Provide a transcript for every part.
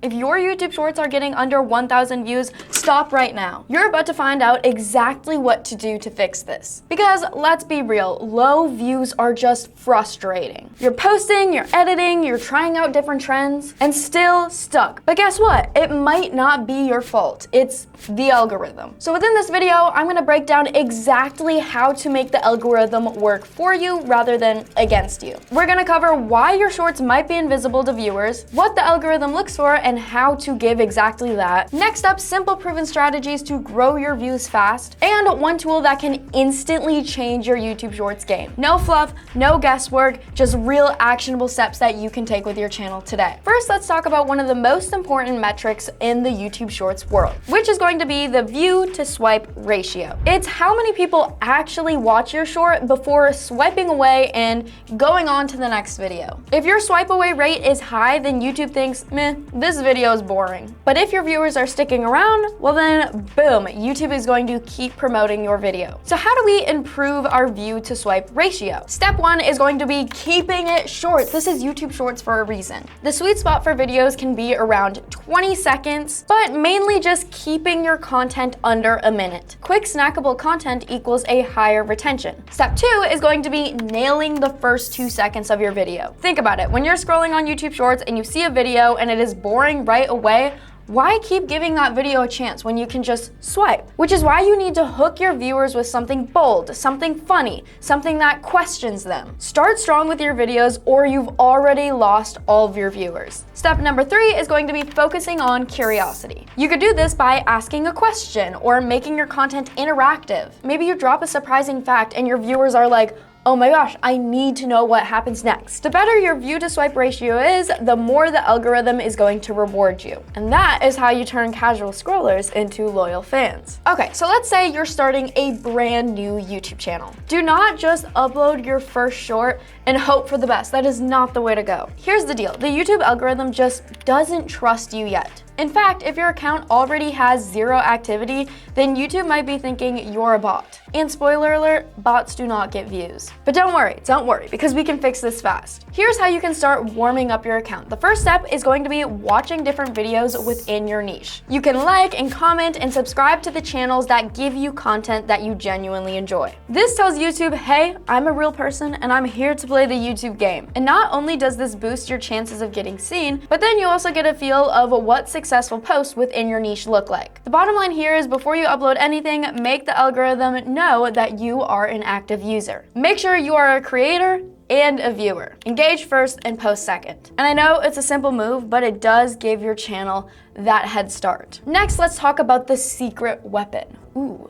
If your YouTube Shorts are getting under 1,000 views, stop right now. You're about to find out exactly what to do to fix this. Because let's be real, low views are just frustrating. You're posting, you're editing, you're trying out different trends, and still stuck. But guess what? It might not be your fault. It's the algorithm. So within this video, I'm gonna break down exactly how to make the algorithm work for you rather than against you. We're gonna cover why your shorts might be invisible to viewers, what the algorithm looks for, and how to give exactly that. Next up, simple proven strategies to grow your views fast, and one tool that can instantly change your YouTube Shorts game. No fluff, no guesswork, just real actionable steps that you can take with your channel today. First, let's talk about one of the most important metrics in the YouTube Shorts world, which is going to be the view to swipe ratio. It's how many people actually watch your short before swiping away and going on to the next video. If your swipe away rate is high, then YouTube thinks, meh, this video is boring. But if your viewers are sticking around, well then, boom, YouTube is going to keep promoting your video. So how do we improve our view to swipe ratio? Step one is going to be keeping it short. This is YouTube Shorts for a reason. The sweet spot for videos can be around 20 seconds, but mainly just keeping your content under a minute. Quick snackable content equals a higher retention. Step two is going to be nailing the first 2 seconds of your video. Think about it. When you're scrolling on YouTube Shorts and you see a video and it is boring right away, why keep giving that video a chance when you can just swipe? Which is why you need to hook your viewers with something bold, something funny, something that questions them. Start strong with your videos or you've already lost all of your viewers. Step number 3 is going to be focusing on curiosity. You could do this by asking a question or making your content interactive. Maybe you drop a surprising fact and your viewers are like, oh my gosh, I need to know what happens next. The better your view to swipe ratio is, the more the algorithm is going to reward you. And that is how you turn casual scrollers into loyal fans. Okay, so let's say you're starting a brand new YouTube channel. Do not just upload your first short and hope for the best. That is not the way to go. Here's the deal. The YouTube algorithm just doesn't trust you yet. In fact, if your account already has 0 activity, then YouTube might be thinking you're a bot. And spoiler alert, bots do not get views. But don't worry, because we can fix this fast. Here's how you can start warming up your account. The first step is going to be watching different videos within your niche. You can like and comment and subscribe to the channels that give you content that you genuinely enjoy. This tells YouTube, hey, I'm a real person and I'm here to play the YouTube game. And not only does this boost your chances of getting seen, but then you also get a feel of what successful posts within your niche look like. The bottom line here is before you upload anything, make the algorithm know that you are an active user. Make sure you are a creator and a viewer. Engage first and post second. And I know it's a simple move, but it does give your channel that head start. Next, let's talk about the secret weapon. Ooh,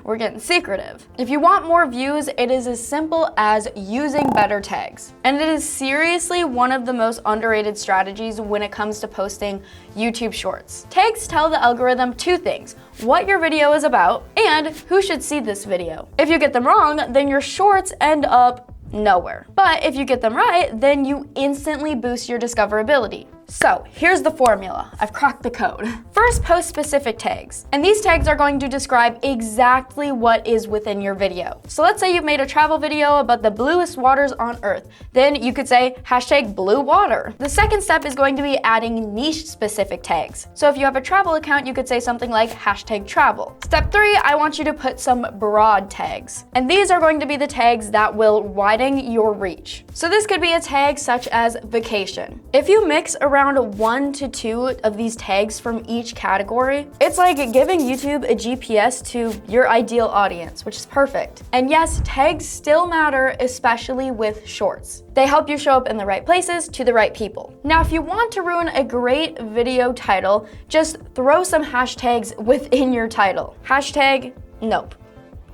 we're getting secretive. If you want more views, it is as simple as using better tags. And it is seriously one of the most underrated strategies when it comes to posting YouTube Shorts. Tags tell the algorithm 2 things: what your video is about and who should see this video. If you get them wrong, then your shorts end up nowhere. But if you get them right, then you instantly boost your discoverability. So here's the formula. I've cracked the code. First, post specific tags. And these tags are going to describe exactly what is within your video. So let's say you've made a travel video about the bluest waters on Earth. Then you could say #BlueWater. The second step is going to be adding niche specific tags. So if you have a travel account, you could say something like #travel. Step 3, I want you to put some broad tags. And these are going to be the tags that will widen your reach. So this could be a tag such as vacation. If you mix around 1 to 2 of these tags from each category, it's like giving YouTube a GPS to your ideal audience, which is perfect. And yes, tags still matter, especially with shorts. They help you show up in the right places to the right people. Now, if you want to ruin a great video title, just throw some hashtags within your title. #nope.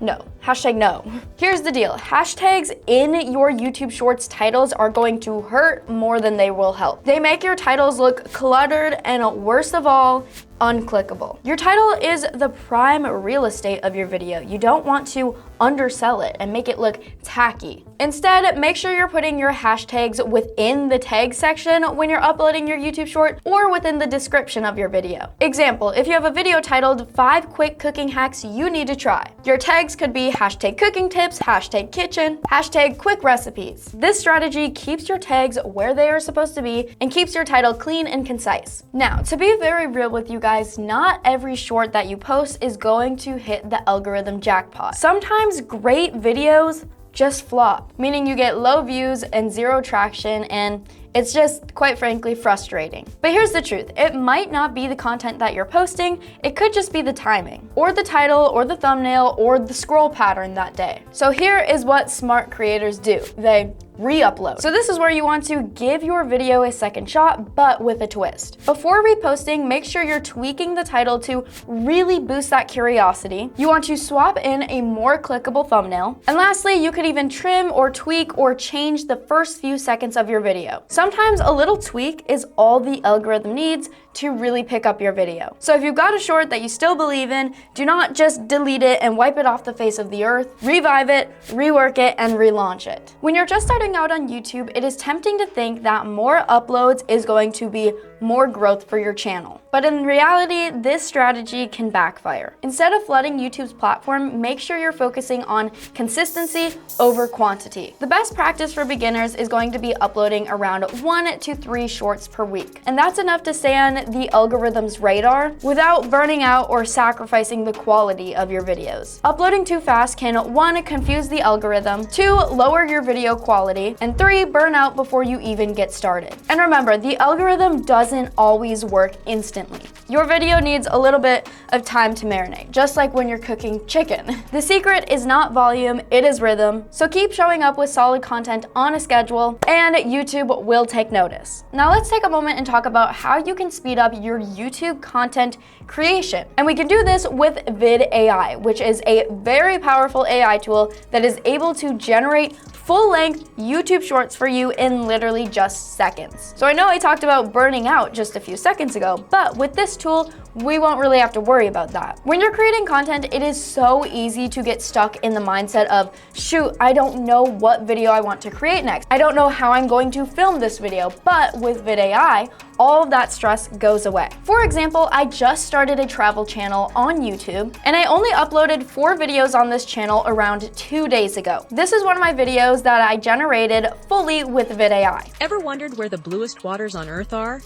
No. #no. Here's the deal. Hashtags in your YouTube Shorts titles are going to hurt more than they will help. They make your titles look cluttered and, worst of all, unclickable. Your title is the prime real estate of your video. You don't want to undersell it and make it look tacky. Instead, make sure you're putting your hashtags within the tag section when you're uploading your YouTube short or within the description of your video. Example, if you have a video titled 5 quick cooking hacks you need to try, your tags could be hashtag cooking tips, hashtag kitchen, hashtag quick recipes. This strategy keeps your tags where they are supposed to be and keeps your title clean and concise. Now, to be very real with you guys, not every short that you post is going to hit the algorithm jackpot. Sometimes great videos just flop, meaning you get low views and zero traction, and it's just, quite frankly, frustrating. But here's the truth. It might not be the content that you're posting. It could just be the timing, or the title, or the thumbnail, or the scroll pattern that day. So here is what smart creators do. They re-upload. So this is where you want to give your video a second shot, but with a twist. Before reposting, make sure you're tweaking the title to really boost that curiosity. You want to swap in a more clickable thumbnail. And lastly, you could even trim or tweak or change the first few seconds of your video. Sometimes a little tweak is all the algorithm needs to really pick up your video. So if you've got a short that you still believe in, do not just delete it and wipe it off the face of the earth. Revive it, rework it, and relaunch it. When you're just starting out on YouTube, it is tempting to think that more uploads is going to be more growth for your channel. But in reality, this strategy can backfire. Instead of flooding YouTube's platform, make sure you're focusing on consistency over quantity. The best practice for beginners is going to be uploading around 1 to 3 shorts per week. And that's enough to stay on the algorithm's radar without burning out or sacrificing the quality of your videos. Uploading too fast can 1, confuse the algorithm, 2, lower your video quality, and 3, burn out before you even get started. And remember, the algorithm doesn't always work instantly. Your video needs a little bit of time to marinate, just like when you're cooking chicken. The secret is not volume, it is rhythm. So keep showing up with solid content on a schedule, and YouTube will take notice. Now let's take a moment and talk about how you can speed up your YouTube content creation. And we can do this with VidAI, which is a very powerful AI tool that is able to generate full-length YouTube shorts for you in literally just seconds. So I know I talked about burning out just a few seconds ago, but with this tool, we won't really have to worry about that. When you're creating content, it is so easy to get stuck in the mindset of, shoot, I don't know what video I want to create next. I don't know how I'm going to film this video, but with VidAI, all of that stress goes away. For example, I just started a travel channel on YouTube, and I only uploaded 4 videos on this channel around 2 days ago. This is one of my videos that I generated fully with VidAI. Ever wondered where the bluest waters on Earth are?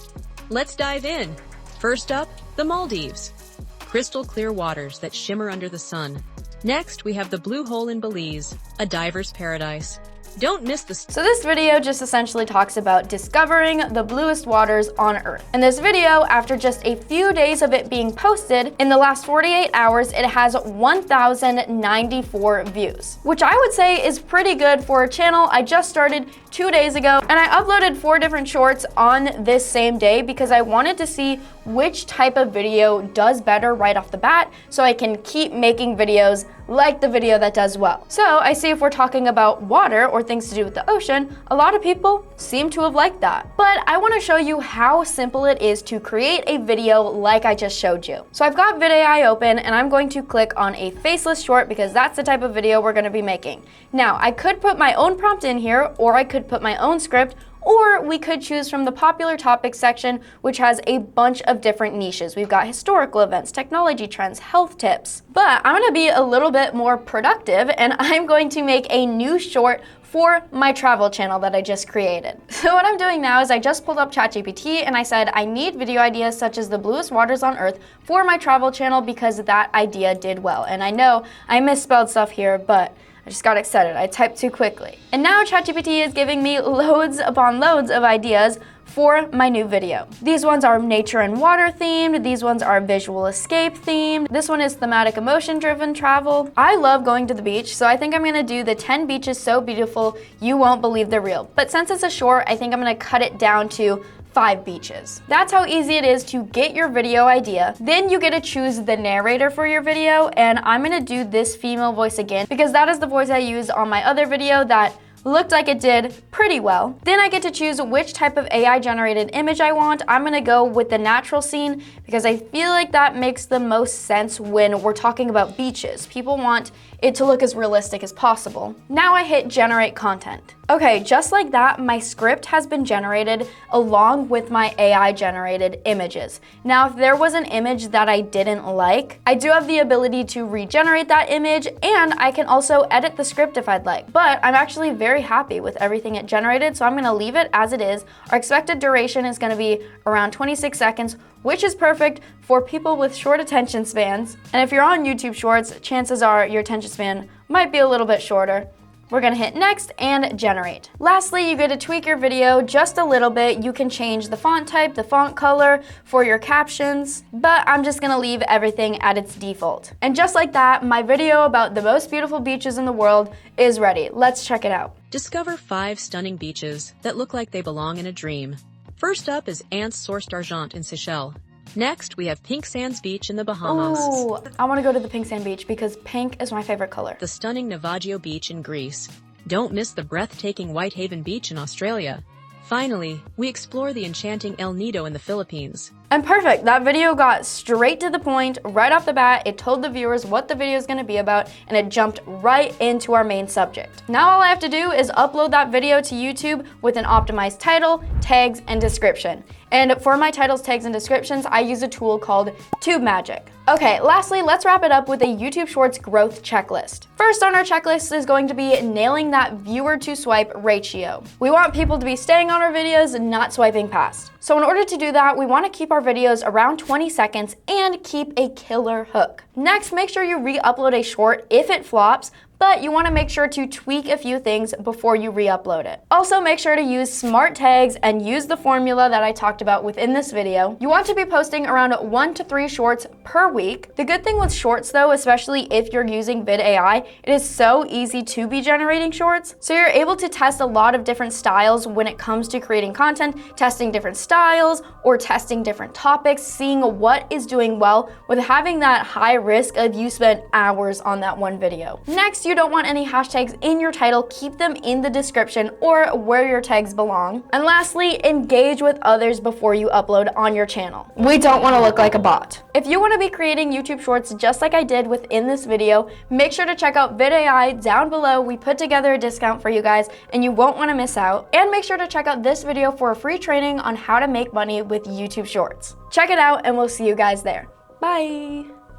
Let's dive in. First up, the Maldives. Crystal clear waters that shimmer under the sun. Next, we have the Blue Hole in Belize, a diver's paradise. Don't miss the... So this video just essentially talks about discovering the bluest waters on Earth. In this video, after just a few days of it being posted, in the last 48 hours, it has 1,094 views, which I would say is pretty good for a channel I just started 2 days ago. And I uploaded 4 different shorts on this same day because I wanted to see which type of video does better right off the bat so I can keep making videos like the video that does well. So I see if we're talking about water or things to do with the ocean, a lot of people seem to have liked that. But I want to show you how simple it is to create a video like I just showed you. So I've got VidAI open and I'm going to click on a faceless short because that's the type of video we're going to be making. Now, I could put my own prompt in here, or I could put my own script, or we could choose from the popular topics section, which has a bunch of different niches. We've got historical events, technology trends, health tips. But I'm gonna be a little bit more productive and I'm going to make a new short for my travel channel that I just created. So what I'm doing now is I just pulled up ChatGPT and I said I need video ideas such as the bluest waters on Earth for my travel channel because that idea did well. And I know I misspelled stuff here, but I just got excited. I typed too quickly. And now ChatGPT is giving me loads upon loads of ideas for my new video. These ones are nature and water themed. These ones are visual escape themed. This one is thematic emotion driven travel. I love going to the beach, so I think I'm gonna do the 10 beaches so beautiful you won't believe they're real. But since it's a short, I think I'm gonna cut it down to 5 beaches. That's how easy it is to get your video idea. Then you get to choose the narrator for your video, and I'm gonna do this female voice again because that is the voice I used on my other video that looked like it did pretty well. Then I get to choose which type of AI generated image I want. I'm gonna go with the natural scene because I feel like that makes the most sense when we're talking about beaches. People want it to look as realistic as possible. Now I hit generate content. Okay, just like that, my script has been generated along with my AI generated images. Now, if there was an image that I didn't like, I do have the ability to regenerate that image, and I can also edit the script if I'd like. But I'm actually very happy with everything it generated, so I'm gonna leave it as it is. Our expected duration is gonna be around 26 seconds, which is perfect for people with short attention spans. And if you're on YouTube Shorts, chances are your attention span might be a little bit shorter. We're gonna hit next and generate. Lastly, you get to tweak your video just a little bit. You can change the font type, the font color for your captions, but I'm just gonna leave everything at its default. And just like that, my video about the most beautiful beaches in the world is ready. Let's check it out. Discover 5 stunning beaches that look like they belong in a dream. First up is Anse Source d'Argent in Seychelles. Next, we have Pink Sands Beach in the Bahamas. Ooh, I wanna go to the pink sand beach because pink is my favorite color. The stunning Navajo Beach in Greece. Don't miss the breathtaking Whitehaven Beach in Australia. Finally, we explore the enchanting El Nido in the Philippines. And perfect, that video got straight to the point right off the bat. It told the viewers what the video is gonna be about, and it jumped right into our main subject. Now all I have to do is upload that video to YouTube with an optimized title, tags, and description. And for my titles, tags, and descriptions, I use a tool called Tube Magic. Okay, lastly, let's wrap it up with a YouTube Shorts growth checklist. First on our checklist is going to be nailing that viewer to swipe ratio. We want people to be staying on our videos and not swiping past. So in order to do that, we want to keep our videos around 20 seconds and keep a killer hook. Next, make sure you re-upload a short if it flops, but you want to make sure to tweak a few things before you re-upload it. Also, make sure to use smart tags and use the formula that I talked about within this video. You want to be posting around 1 to 3 shorts per week. The good thing with shorts though, especially if you're using VidAI, it is so easy to be generating shorts. So you're able to test a lot of different styles when it comes to creating content, testing different styles or testing different topics, seeing what is doing well with having that high risk of you spent hours on that one video. Next, you don't want any hashtags in your title, keep them in the description or where your tags belong. And lastly, engage with others before you upload on your channel. We don't want to look like a bot. If you want to be creating YouTube Shorts just like I did within this video, make sure to check out VidAI down below. We put together a discount for you guys and you won't want to miss out. And make sure to check out this video for a free training on how to make money with YouTube Shorts. Check it out and we'll see you guys there. Bye.